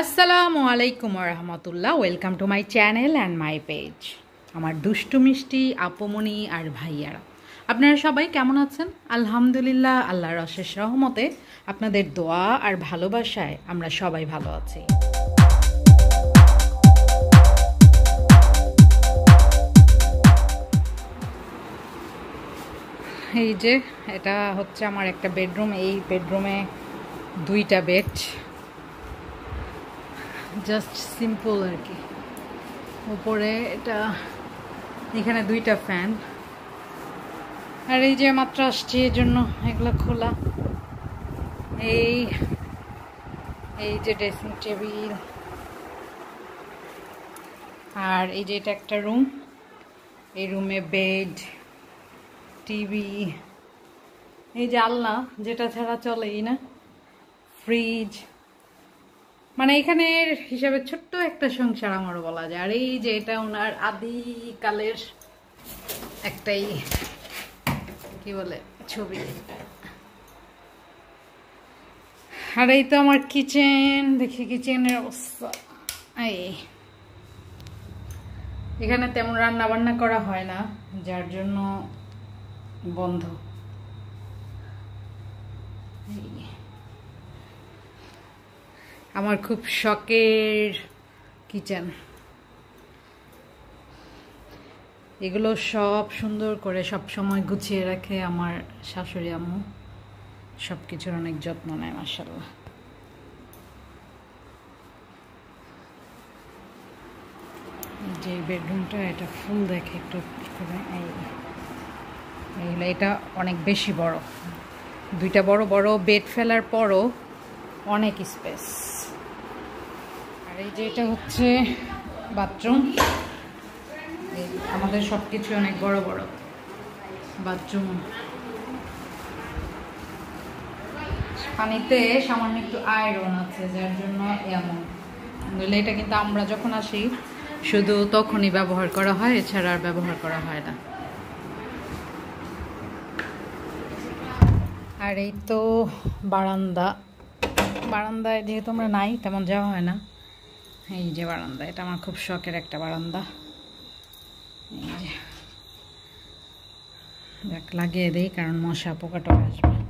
আসসালামু আলাইকুম রহমতুল্লাহ। Welcome to my channel and my page. আমার দুষ্টু মিষ্টি আপুমনি আর ভাইয়ারা, আপনারা সবাই কেমন আছেন? আলহামদুলিল্লাহ, আল্লাহর অশেষ রহমতে আপনাদের দোয়া আর ভালোবাসায় আমরা সবাই ভালো আছি। এই যে এটা হচ্ছে আমার একটা বেডরুম। এই বেডরুমে দুইটা বেড, জাস্ট সিম্পল আর কি। উপরে এটা, এখানে দুইটা ফ্যান, আর এই যে মাত্র আসছি এই জন্য এগুলো খোলা। এই যে ড্রেসিং টেবিল, আর এই যে এটা একটা রুম। এই রুমে বেড, টিভি, এই যে আলনা যেটা ছাড়া চলেই না, ফ্রিজ, মানে এখানের হিসাবে ছোট্ট একটা সংসার আমারও বলা যায়। আর এই যে এটা ওনার আদিকালের একটাই কি বলে ছবি। আর এই তো আমার কিচেন, দেখি কিচেনের অবস্থা। এখানে তেমন রান্না বান্না করা হয় না, যার জন্য বন্ধ। আমার খুব শখের কিচেন। এগুলো সব সুন্দর করে সব সময় গুছিয়ে রাখে আমার শাশুড়ি আম্মু। সব কিছুর অনেক যত্ন নেয় মাশাআল্লাহ। যে বেডরুমটা, এটা ফুল দেখে একটু করে। এটা অনেক বেশি বড়, দুইটা বড় বড় বেড ফেলার পরও অনেক স্পেস। আর এই যে এটা হচ্ছে বাথরুম। আমাদের সব কিছু অনেক বড় বড় বাথরুম। পানিতে সামান্য একটু আয়রন আছে, যার জন্য এমন। নইলে এটা কিন্তু আমরা যখন আসি শুধু তখনই ব্যবহার করা হয়, এছাড়া আর ব্যবহার করা হয় না। আর এই তো বারান্দা। বারান্দায় যেহেতু আমরা নাই, তেমন যাওয়া হয় না। এই যে বারান্দা, এটা আমার খুব শখের একটা বারান্দা। এই যে লাগিয়ে দেই, কারণ মশা পোকাটা আসবে।